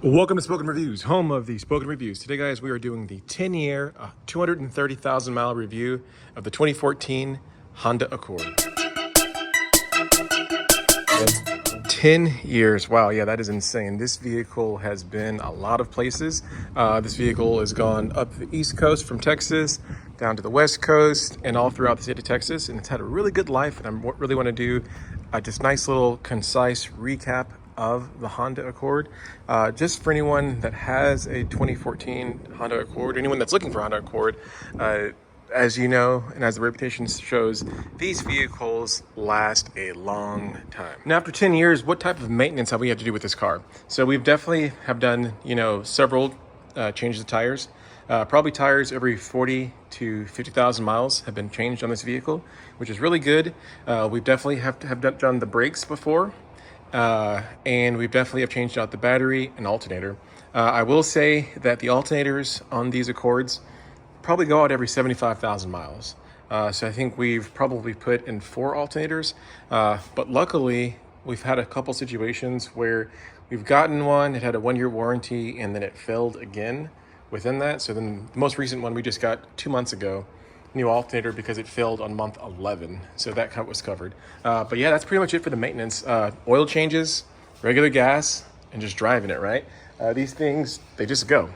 Welcome to Spoken Reviews, home of the Spoken Reviews. Today, guys, we are doing the 10-year, 230,000 mile review of the 2014 Honda Accord. 10 years. Wow, yeah, that is insane. This vehicle has been a lot of places. This vehicle has gone up the East Coast from Texas down to the West Coast and all throughout the state of Texas. And it's had a really good life. And I really want to do this nice little concise recap of the Honda Accord. Just for anyone that has a 2014 Honda Accord, anyone that's looking for a Honda Accord, as you know, and as the reputation shows, these vehicles last a long time. Now, after 10 years, what type of maintenance have we had to do with this car? So we've definitely have done, several changes of tires. Probably tires every 40 to 50,000 miles have been changed on this vehicle, which is really good. We've definitely have done the brakes before. And we've definitely have changed out the battery and alternator. I will say that the alternators on these Accords probably go out every 75,000 miles. So I think we've probably put in 4 alternators, but luckily we've had a couple situations where we've gotten one, it had a 1-year warranty, and then it failed again within that. So then the most recent one we just got 2 months ago, new alternator, because it failed on month 11. So that was covered. But yeah, that's pretty much it for the maintenance. Oil changes, regular gas, and just driving it, right? These things, they just go.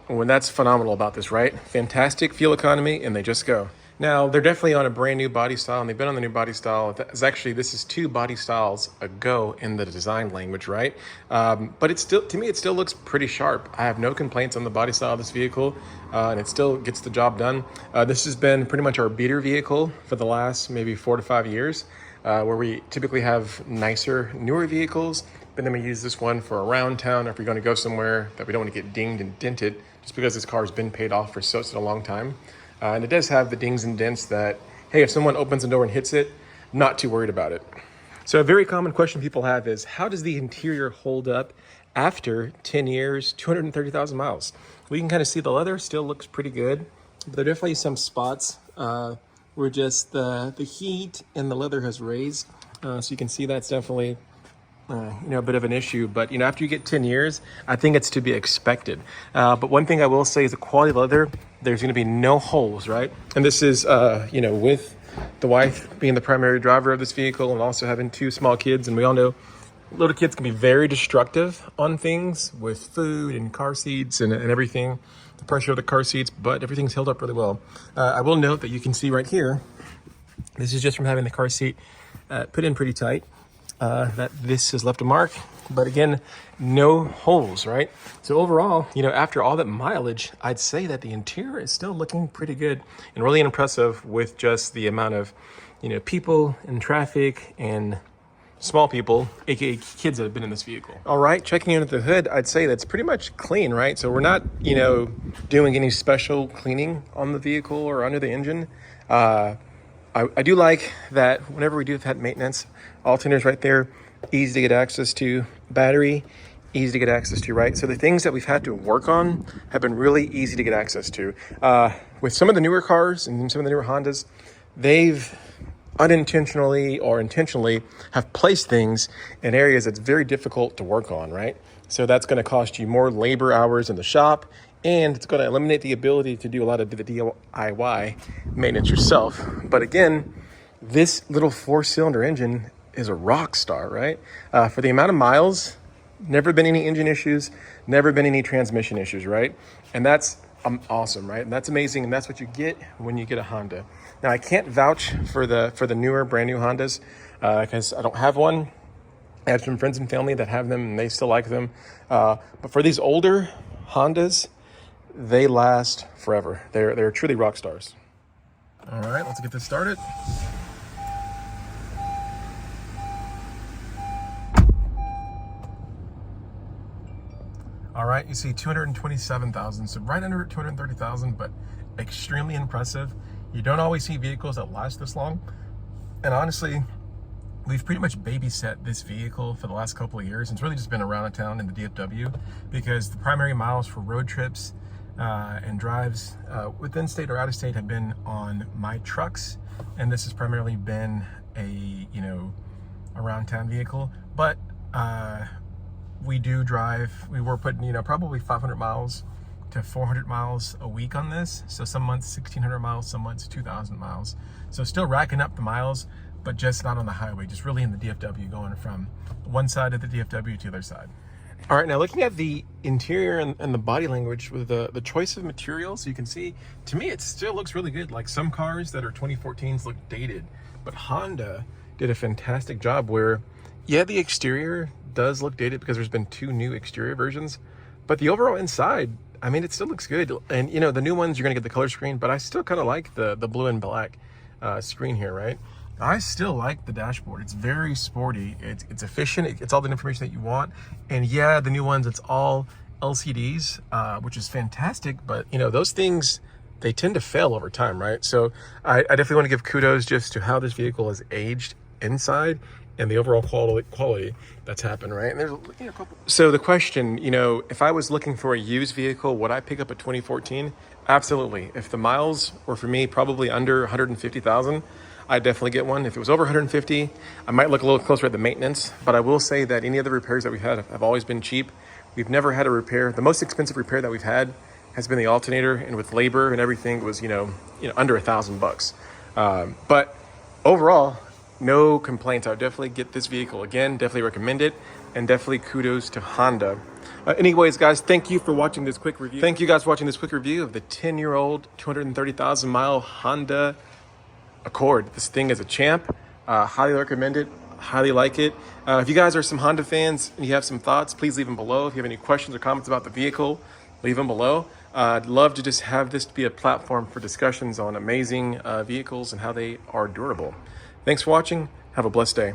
And that's phenomenal about this, right? Fantastic fuel economy, and they just go. Now, they're definitely on a brand new body style, and they've been on the new body style. This is 2 body styles ago in the design language, right? But it still looks pretty sharp. I have no complaints on the body style of this vehicle, and it still gets the job done. This has been pretty much our beater vehicle for the last maybe 4 to 5 years, where we typically have nicer, newer vehicles, but then we use this one for around town, or if you're going to go somewhere that we don't want to get dinged and dented, just because this car has been paid off for such a long time. And it does have the dings and dents that, hey, if someone opens the door and hits it, not too worried about it. So a very common question people have is, how does the interior hold up after 10 years, 230,000 miles? We can kind of see the leather still looks pretty good, but there are definitely some spots where just the heat and the leather has raised. So you can see that's definitely a bit of an issue, but after you get 10 years, I think it's to be expected. But one thing I will say is the quality of leather, there's going to be no holes, right? And this is, with the wife being the primary driver of this vehicle and also having 2 small kids. And we all know little kids can be very destructive on things with food and car seats and everything, the pressure of the car seats, but everything's held up really well. I will note that you can see right here, this is just from having the car seat put in pretty tight. That this has left a mark, but again, no holes, right? So overall, after all that mileage, I'd say that the interior is still looking pretty good and really impressive with just the amount of, people and traffic and small people, aka kids, that have been in this vehicle. All right, checking in at the hood, I'd say that's pretty much clean, right? So we're not, doing any special cleaning on the vehicle or under the engine. I do like that whenever we do that maintenance, alternators right there, easy to get access to, battery, easy to get access to, right? So the things that we've had to work on have been really easy to get access to. With some of the newer cars and some of the newer Hondas, they've unintentionally or intentionally have placed things in areas that's very difficult to work on, right? So that's going to cost you more labor hours in the shop, and it's going to eliminate the ability to do a lot of the DIY maintenance yourself. But again, this little 4-cylinder engine is a rock star, right? For the amount of miles, never been any engine issues, never been any transmission issues, right? And that's awesome, right? And that's amazing, and that's what you get when you get a Honda. Now, I can't vouch for the newer, brand new Hondas because I don't have one. I have some friends and family that have them, and they still like them. But for these older Hondas, they last forever. They're truly rock stars. All right, let's get this started. All right, you see 227,000, so right under 230,000, but extremely impressive. You don't always see vehicles that last this long. And honestly, we've pretty much babysat this vehicle for the last couple of years. It's really just been around town in the DFW because the primary miles for road trips and drives within state or out of state have been on my trucks, and this has primarily been a around town vehicle. But we do drive, we were putting, you know, probably 500 miles to 400 miles a week on this. So some months 1,600 miles, some months 2,000 miles. So still racking up the miles, but just not on the highway, just really in the DFW, going from one side of the DFW to the other side. All right, now looking at the interior and the body language with the choice of materials, you can see, to me, it still looks really good. Like some cars that are 2014s look dated, but Honda did a fantastic job where, yeah, the exterior does look dated because there's been 2 new exterior versions, but the overall inside, I mean, it still looks good. And you know, the new ones, you're gonna get the color screen, but I still kind of like the blue and black screen here, right? I still like the dashboard. It's very sporty. It's efficient. It's all the information that you want. And yeah, the new ones, it's all LCDs, which is fantastic. But you know, those things, they tend to fail over time, right? So I definitely want to give kudos just to how this vehicle has aged inside and the overall quality that's happened, right? And there's, you know, a couple. So the question, you know, if I was looking for a used vehicle, would I pick up a 2014? Absolutely. If the miles were, for me, probably under 150,000, I'd definitely get one. If it was over 150, I might look a little closer at the maintenance, but I will say that any of the repairs that we've had have always been cheap. We've never had a repair. The most expensive repair that we've had has been the alternator, and with labor and everything, was, you know, under $1,000 bucks. But overall, no complaints. I would definitely get this vehicle again, definitely recommend it, and definitely kudos to Honda. Anyways, guys, thank you for watching this quick review. Thank you guys for watching this quick review of the 10-year-old, 230,000 mile Honda Accord. This thing is a champ. Highly recommend it. Highly like it. If you guys are some Honda fans and you have some thoughts, please leave them below. If you have any questions or comments about the vehicle, leave them below. I'd love to just have this be a platform for discussions on amazing vehicles and how they are durable. Thanks for watching. Have a blessed day.